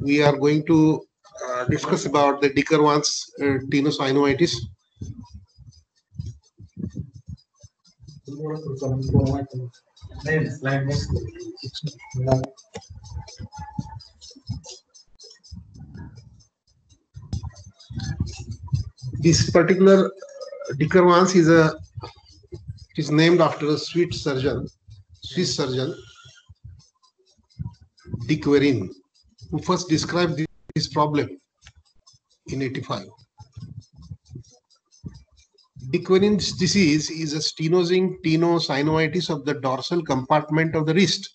we are going to discuss about the Dickerman's tenosynovitis. This particular Dickerman's is named after a Swiss surgeon, Dick Verin, who first described this problem in 85. Dick Verin's disease is a stenosing tenosynovitis of the dorsal compartment of the wrist,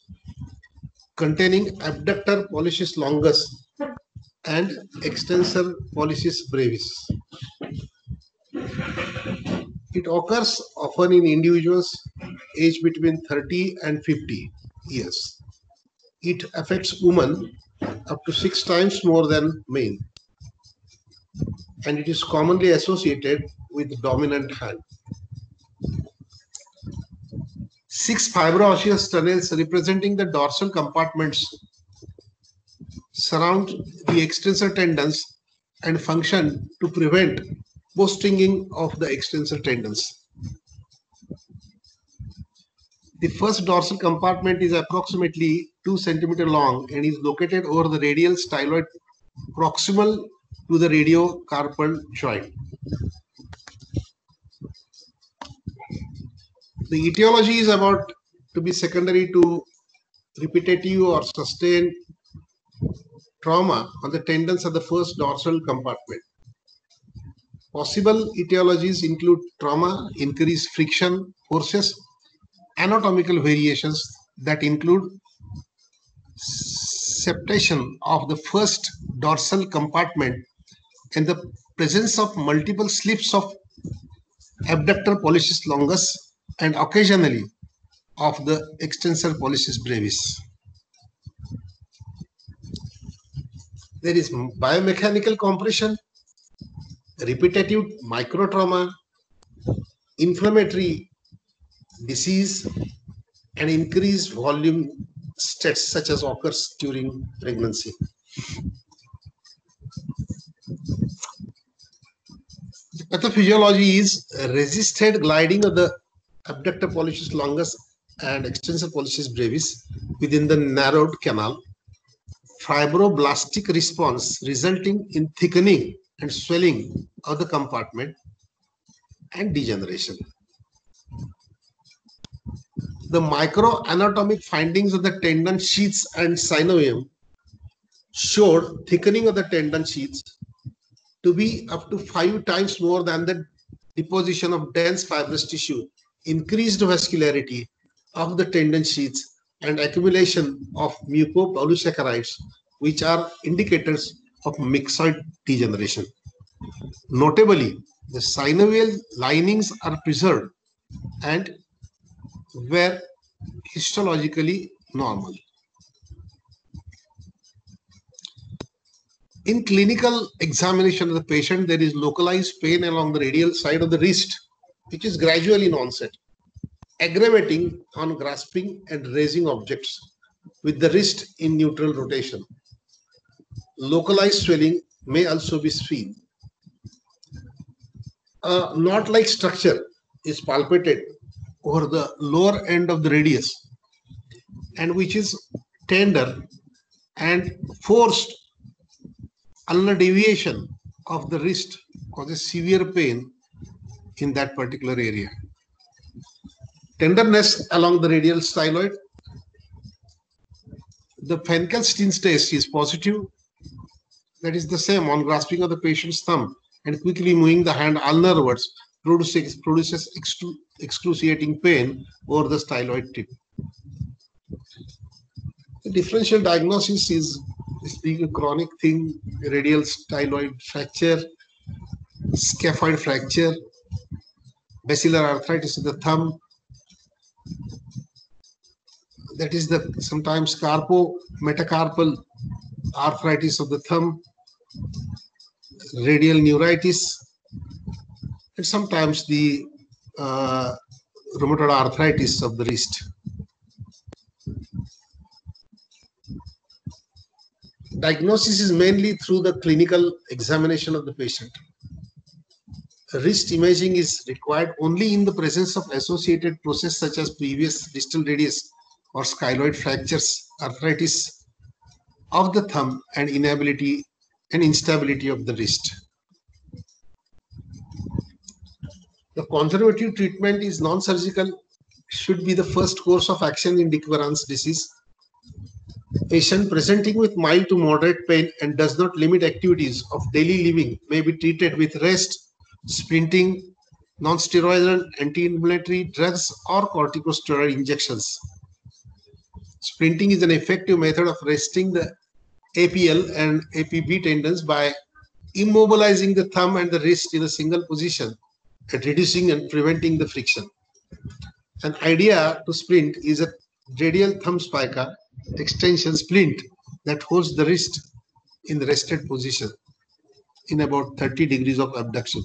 containing abductor pollicis longus and extensor pollicis brevis. It occurs often in individuals aged between 30 and 50 years. It affects women up to 6 times more than men, and it is commonly associated with dominant hand. 6 fibroosseous tunnels representing the dorsal compartments surround the extensor tendons and function to prevent post-stinging of the extensor tendons. The first dorsal compartment is approximately 2 cm long and is located over the radial styloid proximal to the radiocarpal joint. The etiology is about to be secondary to repetitive or sustained trauma on the tendons of the first dorsal compartment. Possible etiologies include trauma, increased friction forces, anatomical variations that include septation of the first dorsal compartment and the presence of multiple slips of abductor pollicis longus and occasionally of the extensor pollicis brevis. There is biomechanical compression, repetitive microtrauma, inflammatory disease, and increased volume states such as occurs during pregnancy. The pathophysiology is resisted gliding of the abductor pollicis longus and extensor pollicis brevis within the narrowed canal, fibroblastic response resulting in thickening and swelling of the compartment, and degeneration. The microanatomic findings of the tendon sheaths and synovium showed thickening of the tendon sheaths to be up to 5 times more than the deposition of dense fibrous tissue, increased vascularity of the tendon sheaths, and accumulation of mucopolysaccharides, which are indicators of myxoid degeneration. Notably, the synovial linings are preserved and were histologically normal. In clinical examination of the patient, there is localized pain along the radial side of the wrist, which is gradual in onset, aggravating on grasping and raising objects with the wrist in neutral rotation. Localized swelling may also be seen. A knot-like structure is palpated over the lower end of the radius, and which is tender and forced ulnar deviation of the wrist causes severe pain in that particular area. Tenderness along the radial styloid. The Fenkel-Steen's test is positive. That is the same on grasping of the patient's thumb and quickly moving the hand ulnarwards produces excruciating pain over the styloid tip. The differential diagnosis is being a chronic thing, radial styloid fracture, scaphoid fracture, basilar arthritis of the thumb. That is the sometimes metacarpal arthritis of the thumb, radial neuritis, and sometimes the rheumatoid arthritis of the wrist. Diagnosis is mainly through the clinical examination of the patient. Wrist imaging is required only in the presence of associated process such as previous distal radius or scyloid fractures, arthritis of the thumb, and inability and instability of the wrist. The conservative treatment is non-surgical, should be the first course of action in de Quervain's disease. Patient presenting with mild to moderate pain and does not limit activities of daily living may be treated with rest, sprinting, non-steroidal anti-inflammatory drugs, or corticosteroid injections. Sprinting is an effective method of resting the APL and APB tendons by immobilizing the thumb and the wrist in a single position and reducing and preventing the friction. An idea to splint is a radial thumb spica extension splint that holds the wrist in the rested position in about 30 degrees of abduction.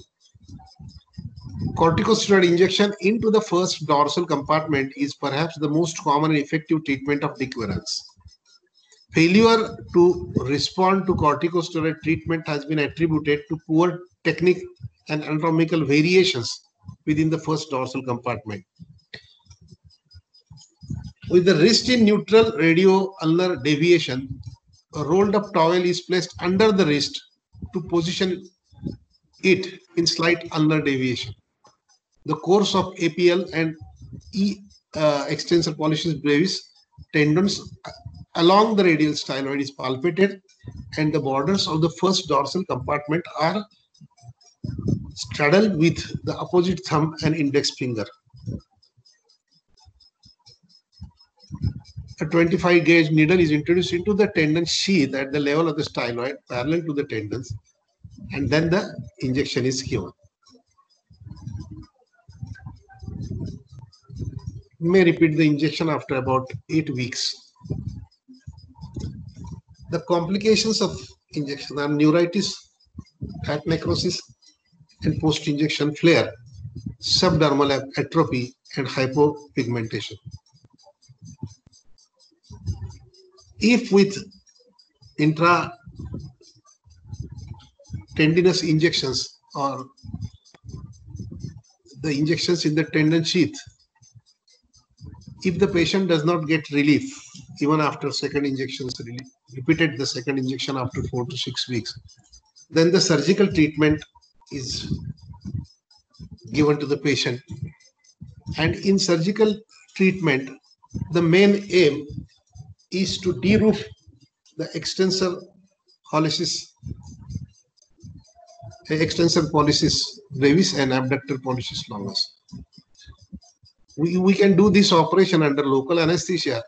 Corticosteroid injection into the first dorsal compartment is perhaps the most common and effective treatment of de Quervain's. Failure to respond to corticosteroid treatment has been attributed to poor technique and anatomical variations within the first dorsal compartment. With the wrist in neutral radio-ulnar deviation, a rolled up towel is placed under the wrist to position it in slight ulnar deviation. The course of APL and extensor pollicis brevis tendons along the radial styloid is palpated, and the borders of the first dorsal compartment are straddled with the opposite thumb and index finger. A 25 gauge needle is introduced into the tendon sheath at the level of the styloid parallel to the tendons, and then the injection is given. You may repeat the injection after about 8 weeks. The complications of injection are neuritis, fat necrosis, and post-injection flare, subdermal atrophy, and hypopigmentation. If with intratendinous injections or the injections in the tendon sheath, if the patient does not get relief, even after second injections, repeated the second injection after 4 to 6 weeks, then the surgical treatment is given to the patient. And in surgical treatment, the main aim is to de-roof the extensor pollicis brevis and abductor pollicis longus. We can do this operation under local anesthesia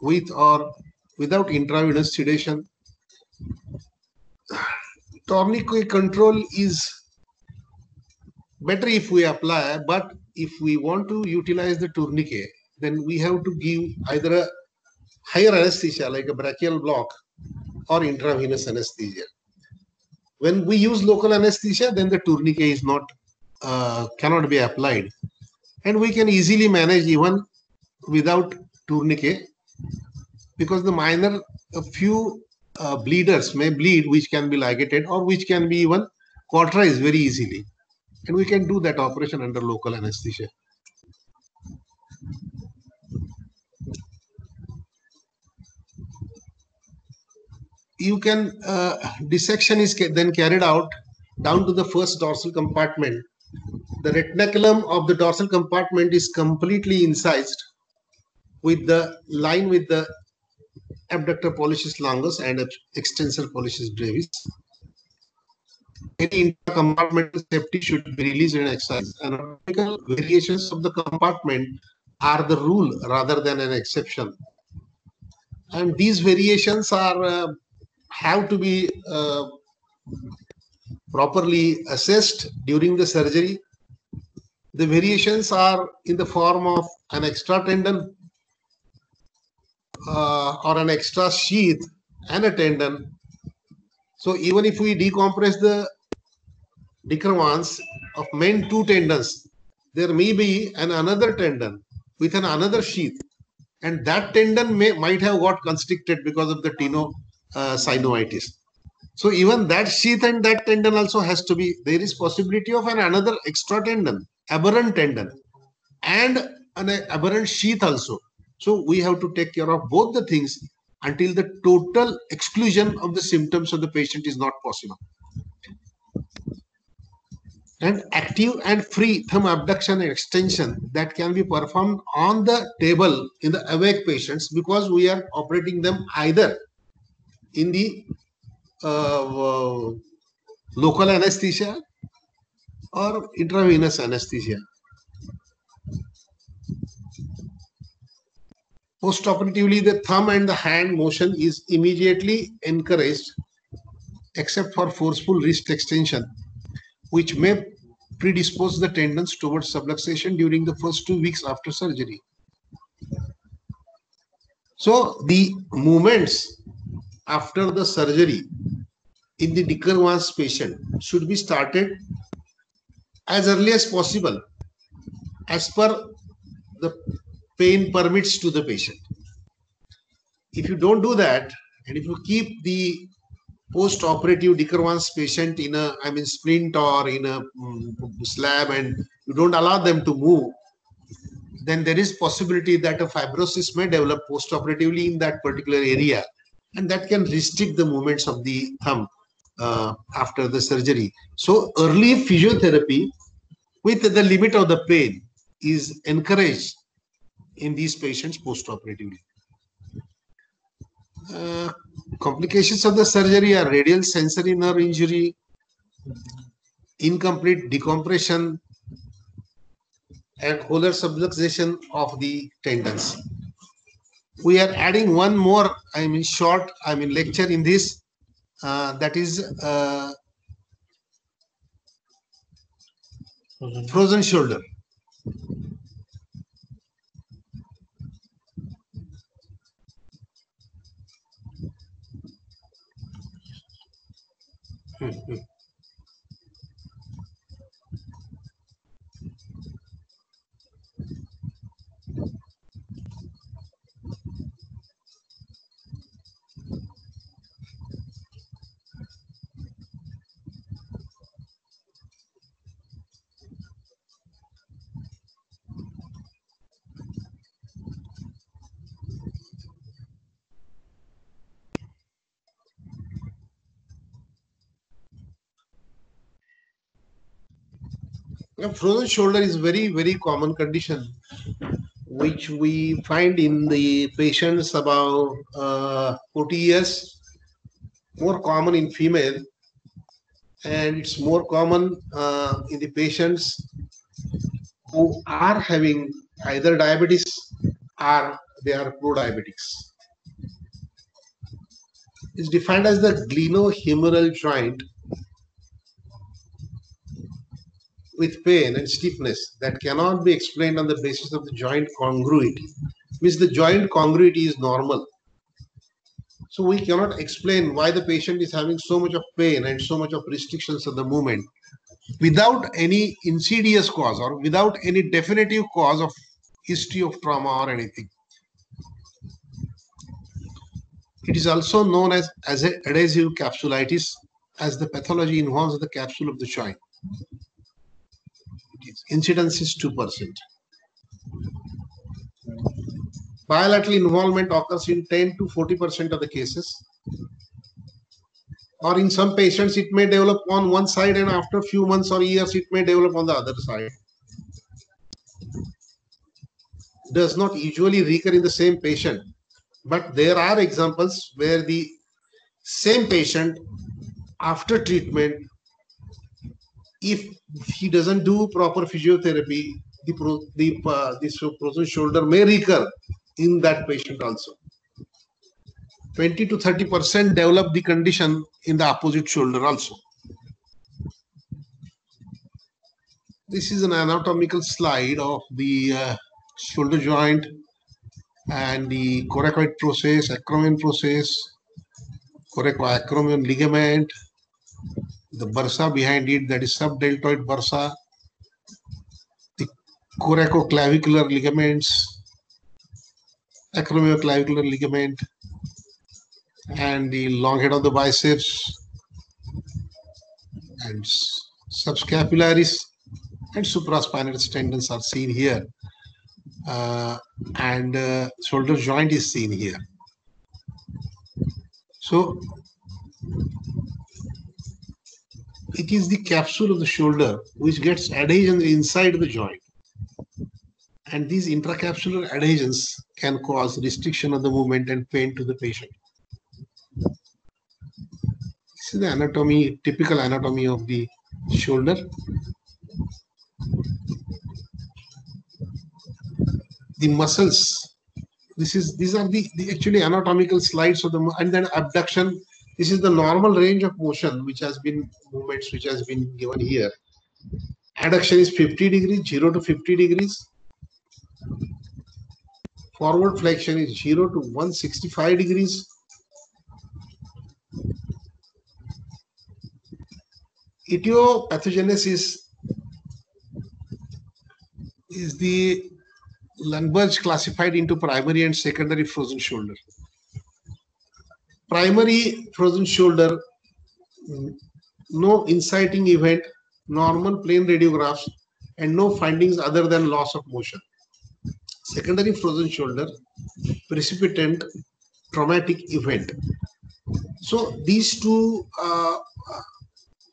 with or without intravenous sedation. Tourniquet control is better if we apply, but if we want to utilize the tourniquet, then we have to give either a higher anesthesia like a brachial block or intravenous anesthesia. When we use local anesthesia, then the tourniquet is not cannot be applied, and we can easily manage even without tourniquet, because the a few bleeders may bleed which can be ligated or which can be even cauterized very easily, and we can do that operation under local anesthesia. You can dissection is then carried out down to the first dorsal compartment. The retinaculum of the dorsal compartment is completely incised with the line with the abductor pollicis longus and extensor pollicis brevis. Any intercompartmental safety should be released and excised. Anatomical variations of the compartment are the rule rather than an exception, and these variations are have to be properly assessed during the surgery. The variations are in the form of an extra tendon or an extra sheath and a tendon. So even if we decompress the de Quervain's of main two tendons, there may be another tendon with another sheath, and that tendon might have got constricted because of the synovitis. So even that sheath and that tendon also has to be, there is possibility of another extra tendon, aberrant tendon, and an aberrant sheath also. So we have to take care of both the things until the total exclusion of the symptoms of the patient is not possible. And active and free thumb abduction and extension that can be performed on the table in the awake patients, because we are operating them either in the local anesthesia or intravenous anesthesia. Postoperatively, the thumb and the hand motion is immediately encouraged, except for forceful wrist extension, which may predispose the tendons towards subluxation during the first 2 weeks after surgery. So the movements after the surgery in the Dicker-Vance patient should be started as early as possible, as per the pain permits to the patient. If you don't do that, and if you keep the post-operative Dicker-Vance patient in a, splint or in a slab, and you don't allow them to move, then there is possibility that a fibrosis may develop post-operatively in that particular area, and that can restrict the movements of the thumb after the surgery. So early physiotherapy with the limit of the pain is encouraged in these patients post-operatively. Complications of the surgery are radial sensory nerve injury, incomplete decompression, and wholer subluxation of the tendons. We are adding one more, short, lecture in this, that is frozen shoulder. Frozen shoulder is very, very common condition, which we find in the patients about 40 years, more common in female, and it's more common in the patients who are having either diabetes or they are pro-diabetics. It's defined as the glenohumeral joint with pain and stiffness that cannot be explained on the basis of the joint congruity. Means the joint congruity is normal. So we cannot explain why the patient is having so much of pain and so much of restrictions of the movement without any insidious cause or without any definitive cause of history of trauma or anything. It is also known as adhesive capsulitis, as the pathology involves the capsule of the joint. Incidence is 2%. Bilateral involvement occurs in 10 to 40% of the cases. Or in some patients, it may develop on one side, and after a few months or years, it may develop on the other side. Does not usually recur in the same patient, but there are examples where the same patient, after treatment, if he doesn't do proper physiotherapy, this frozen shoulder may recur in that patient also. 20 to 30% develop the condition in the opposite shoulder also. This is an anatomical slide of the shoulder joint and the coracoid process, acromion process, coracoacromion ligament, the bursa behind it, that is subdeltoid bursa, the coracoclavicular ligaments, acromioclavicular ligament, and the long head of the biceps and subscapularis and supraspinatus tendons are seen here, and shoulder joint is seen here. So it is the capsule of the shoulder which gets adhesion inside the joint, and these intracapsular adhesions can cause restriction of the movement and pain to the patient. This is the anatomy, typical anatomy of the shoulder. The muscles. These are the actually anatomical slides of the, and then abduction. This is the normal range of motion which has been movements which has been given here. Adduction is 50 degrees, 0 to 50 degrees. Forward flexion is 0 to 165 degrees. Etiopathogenesis is the Lundberg classified into primary and secondary frozen shoulder. Primary frozen shoulder, no inciting event, normal plain radiographs, and no findings other than loss of motion. Secondary frozen shoulder, precipitant traumatic event. So these two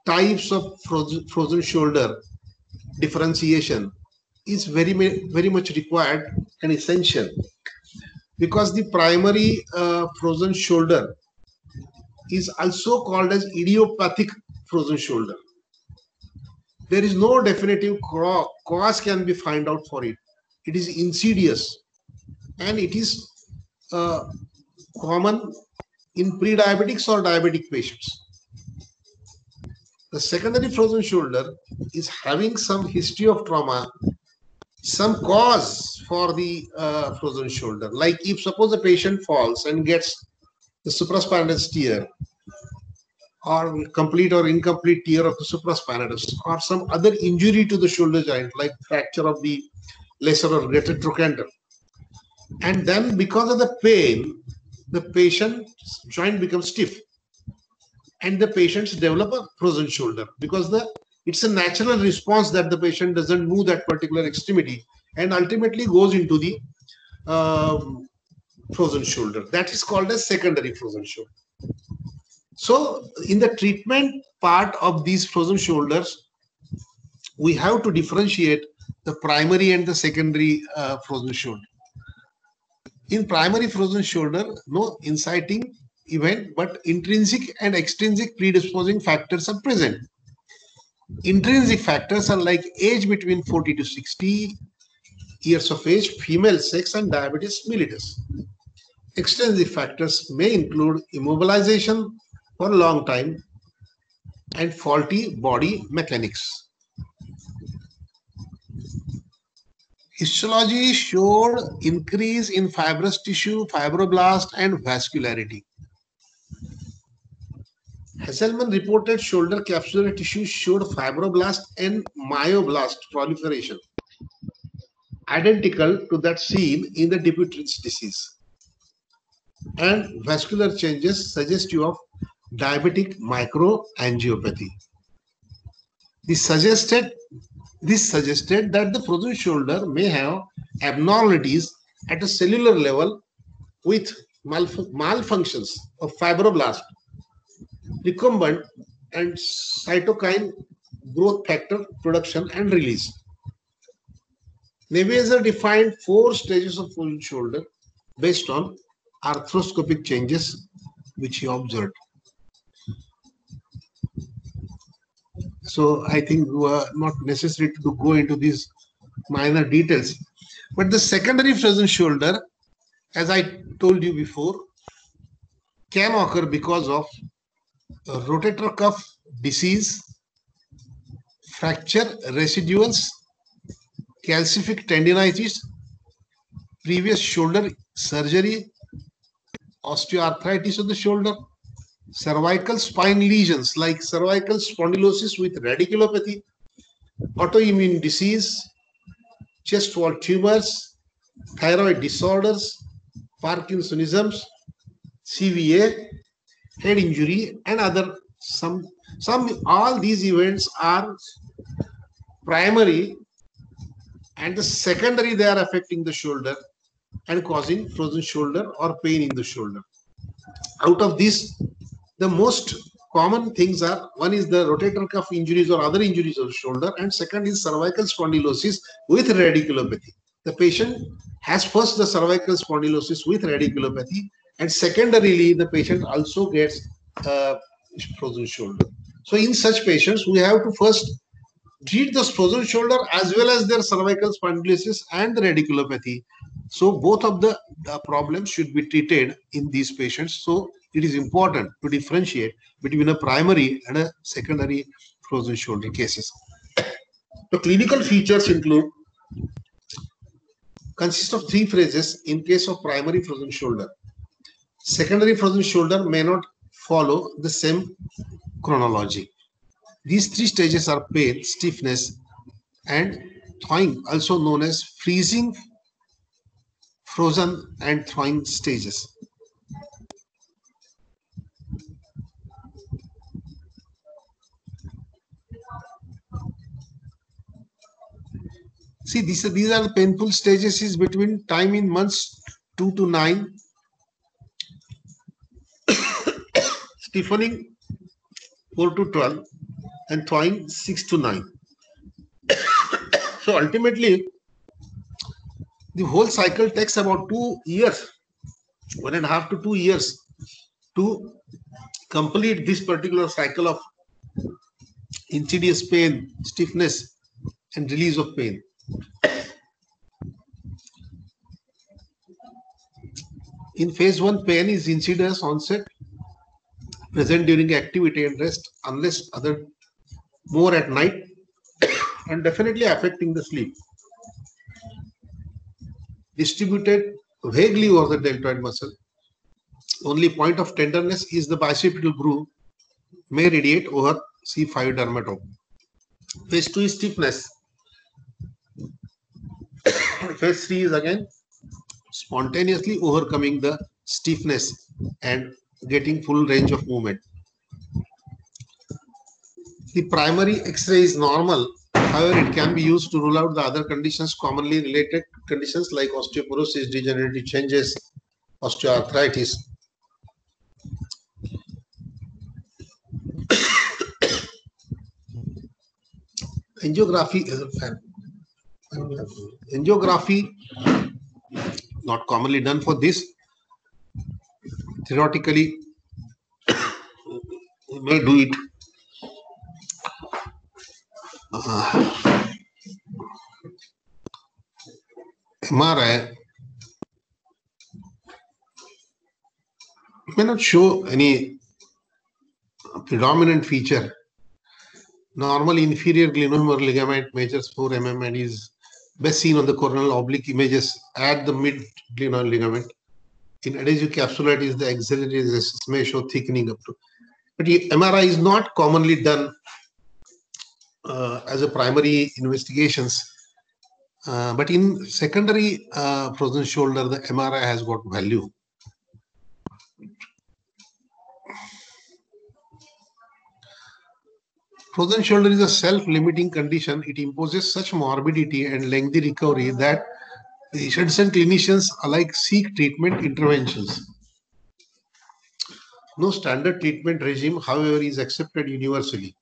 types of frozen shoulder differentiation is very much required and essential, because the primary frozen shoulder is also called as idiopathic frozen shoulder. There is no definitive cause can be found out for it. It is insidious, and it is common in pre-diabetics or diabetic patients. The secondary frozen shoulder is having some history of trauma, some cause for the frozen shoulder. Like if suppose a patient falls and gets the supraspinatus tear, or complete or incomplete tear of the supraspinatus, or some other injury to the shoulder joint like fracture of the lesser or greater trochanter, and then because of the pain, the patient's joint becomes stiff and the patients develop a frozen shoulder, because it's a natural response that the patient doesn't move that particular extremity and ultimately goes into the frozen shoulder. That is called as secondary frozen shoulder. So in the treatment part of these frozen shoulders, we have to differentiate the primary and the secondary frozen shoulder. In primary frozen shoulder, no inciting event, but intrinsic and extrinsic predisposing factors are present. Intrinsic factors are like age between 40 to 60 years of age, female sex, and diabetes mellitus. Extrinsic factors may include immobilization for a long time and faulty body mechanics. Histology showed increase in fibrous tissue, fibroblast, and vascularity. Hasselmann reported shoulder capsular tissue showed fibroblast and myoblast proliferation, identical to that seen in the Dupuytren's disease, and vascular changes suggestive of diabetic microangiopathy. This suggested that the frozen shoulder may have abnormalities at a cellular level with malfunctions of fibroblast, recumbent, and cytokine growth factor production and release. Nebuchadnezzar defined 4 stages of frozen shoulder based on arthroscopic changes which he observed. So I think not necessary to go into these minor details. But the secondary frozen shoulder, as I told you before, can occur because of rotator cuff disease, fracture residuals, calcific tendinitis, previous shoulder surgery, osteoarthritis of the shoulder, cervical spine lesions like cervical spondylosis with radiculopathy, autoimmune disease, chest wall tumors, thyroid disorders, Parkinsonisms, CVA, head injury, and other all these events are primary, and the secondary they are affecting the shoulder and causing frozen shoulder or pain in the shoulder. Out of this, the most common things are, one is the rotator cuff injuries or other injuries of the shoulder, and second is cervical spondylosis with radiculopathy. The patient has first the cervical spondylosis with radiculopathy, and secondarily the patient also gets frozen shoulder. So in such patients, we have to first treat the frozen shoulder as well as their cervical spondylosis and the radiculopathy. So both of the problems should be treated in these patients. So it is important to differentiate between a primary and a secondary frozen shoulder cases. The clinical features consist of three phases in case of primary frozen shoulder. Secondary frozen shoulder may not follow the same chronology. These three stages are pain, stiffness, and thawing, also known as freezing, frozen, and thawing stages. See, these are the painful stages is between time in months 2 to 9, stiffening 4 to 12, and thawing 6 to 9. So ultimately, the whole cycle takes about 2 years, 1.5 to 2 years to complete this particular cycle of insidious pain, stiffness, and release of pain. In phase 1, pain is insidious onset, present during activity and rest, unless other more at night, and definitely affecting the sleep. Distributed vaguely over the deltoid muscle. Only point of tenderness is the bicipital groove, may radiate over C5 dermatome. Phase 2 is stiffness. Phase 3 is again spontaneously overcoming the stiffness and getting full range of movement. The primary X-ray is normal. However, it can be used to rule out the other conditions, commonly related conditions like osteoporosis, degenerative changes, osteoarthritis. Angiography, not commonly done for this. Theoretically, we may do it. MRI may not show any predominant feature. Normal inferior glenohumeral ligament measures 4 mm and is best seen on the coronal oblique images at the mid glenoid ligament. In adhesive capsulitis, the axillary may show thickening up to. But MRI is not commonly done as a primary investigations. But in secondary frozen shoulder, the MRI has got value. Frozen shoulder is a self-limiting condition. It imposes such morbidity and lengthy recovery that patients and clinicians alike seek treatment interventions. No standard treatment regime, however, is accepted universally.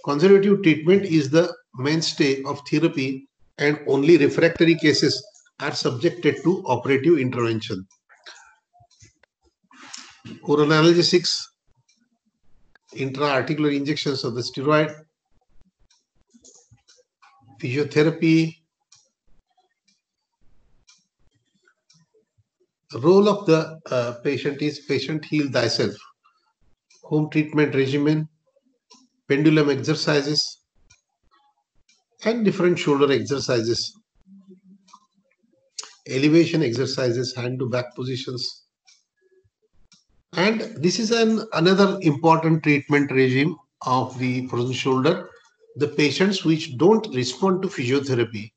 Conservative treatment is the mainstay of therapy, and only refractory cases are subjected to operative intervention. Oral analgesics, intra-articular injections of the steroid, physiotherapy. The role of the patient is patient heal thyself, home treatment regimen, pendulum exercises, and different shoulder exercises, elevation exercises, hand to back positions. And this is another important treatment regime of the frozen shoulder. The patients which don't respond to physiotherapy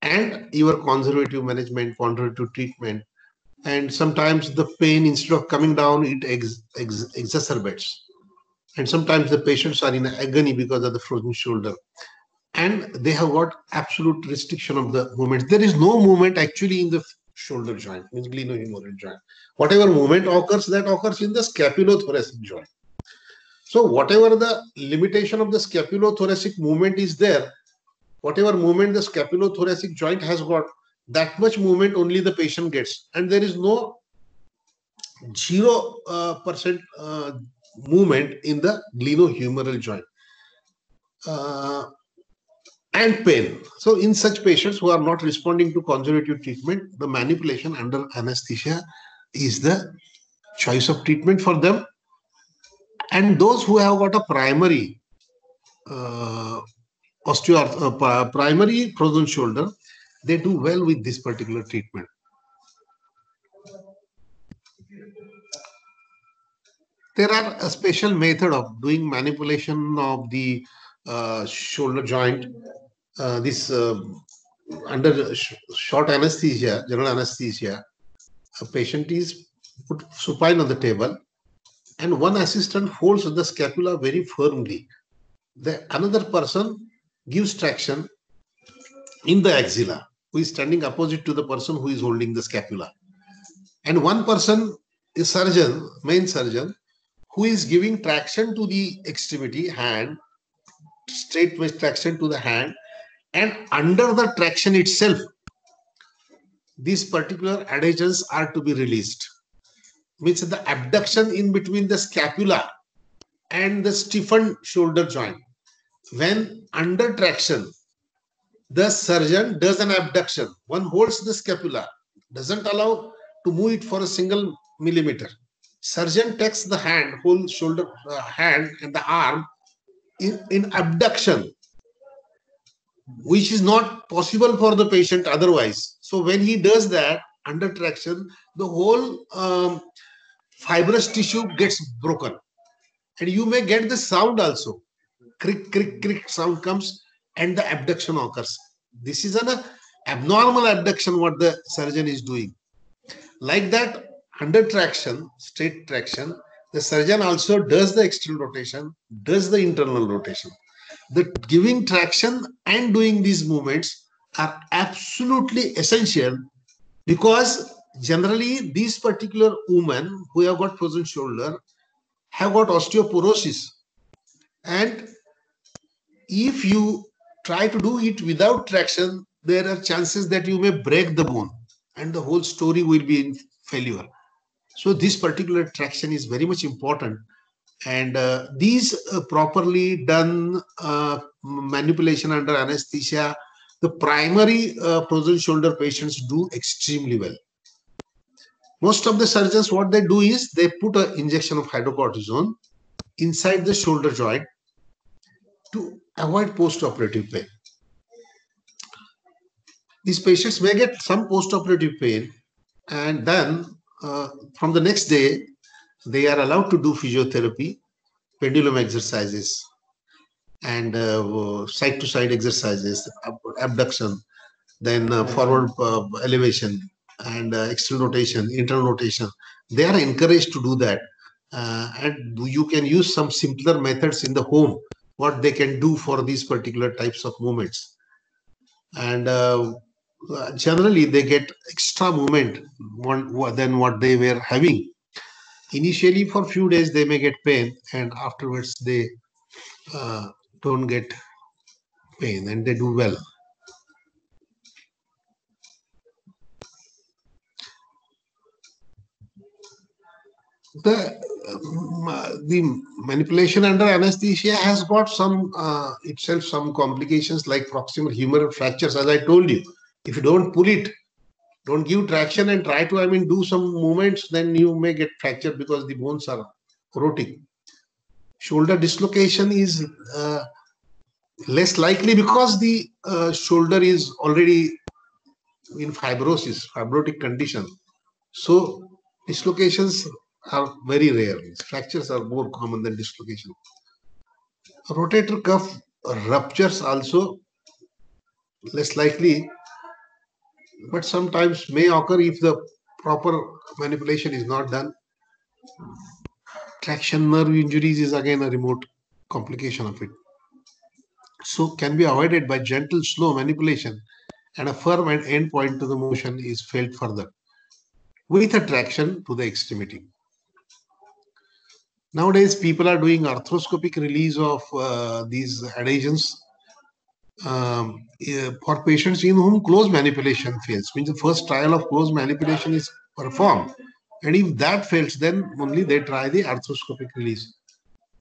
and your conservative management, conservative treatment, And sometimes the pain, instead of coming down, it exacerbates. And sometimes the patients are in agony because of the frozen shoulder. And they have got absolute restriction of the movement. There is no movement actually in the shoulder joint, means glenohumeral joint. Whatever movement occurs, that occurs in the scapulothoracic joint. So whatever the limitation of the scapulothoracic movement is there, whatever movement the scapulothoracic joint has got, that much movement only the patient gets. And there is no 0% movement in the glenohumeral joint. And pain. So in such patients who are not responding to conservative treatment, the manipulation under anesthesia is the choice of treatment for them. And those who have got a primary primary frozen shoulder, they do well with this particular treatment. There are a special method of doing manipulation of the shoulder joint. Under short anesthesia, general anesthesia, a patient is put supine on the table and one assistant holds the scapula very firmly. Another person gives traction in the axilla, who is standing opposite to the person who is holding the scapula. And one person is surgeon, main surgeon, who is giving traction to the extremity, hand, straight traction to the hand, and under the traction itself, these particular adhesions are to be released. Means the abduction in between the scapula and the stiffened shoulder joint. When under traction, the surgeon does an abduction. One holds the scapula, doesn't allow to move it for a single millimeter. Surgeon takes the hand, whole shoulder, hand and the arm in abduction, which is not possible for the patient otherwise. So when he does that under traction, the whole fibrous tissue gets broken. And you may get the sound also. Crick, crick, crick sound comes and the abduction occurs. This is an abnormal abduction what the surgeon is doing. Like that, under traction, straight traction, the surgeon also does the external rotation, does the internal rotation. The giving traction and doing these movements are absolutely essential, because generally these particular women who have got frozen shoulder have got osteoporosis, and if you try to do it without traction, there are chances that you may break the bone and the whole story will be in failure. So this particular traction is very much important. And these properly done manipulation under anesthesia, the primary frozen shoulder patients do extremely well. Most of the surgeons, what they do is they put an injection of hydrocortisone inside the shoulder joint to avoid post-operative pain. These patients may get some post-operative pain, and then from the next day, they are allowed to do physiotherapy, pendulum exercises, and side-to-side exercises, abduction, then forward elevation, and external rotation, internal rotation. They are encouraged to do that. And you can use some simpler methods in the home, what they can do for these particular types of movements. And generally, they get extra movement than what they were having. Initially, for a few days, they may get pain, and afterwards, they don't get pain and they do well. The manipulation under anesthesia has got some itself some complications like proximal humeral fractures. As I told you, if you don't pull it, don't give traction and try to do some movements, then you may get fracture because the bones are rotting. Shoulder dislocation is less likely because the shoulder is already in fibrotic condition. So dislocations are very rare. Fractures are more common than dislocation. Rotator cuff ruptures also less likely, but sometimes may occur if the proper manipulation is not done. Traction nerve injuries is again a remote complication of it. So can be avoided by gentle, slow manipulation, and a firm end point to the motion is felt further with a traction to the extremity. Nowadays, people are doing arthroscopic release of these adhesions for patients in whom close manipulation fails. Means the first trial of close manipulation is performed, and if that fails, then only they try the arthroscopic release.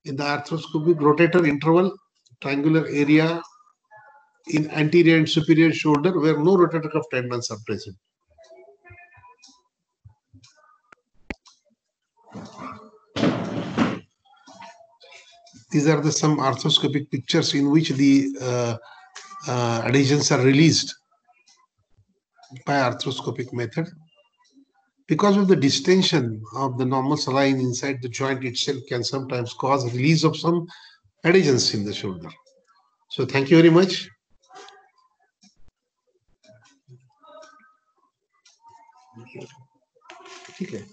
In the arthroscopic rotator interval triangular area in anterior and superior shoulder where no rotator cuff tendons are present. These are some arthroscopic pictures in which the adhesions are released by arthroscopic method. Because of the distension of the normal saline inside the joint itself can sometimes cause release of some adhesions in the shoulder. So thank you very much. Okay.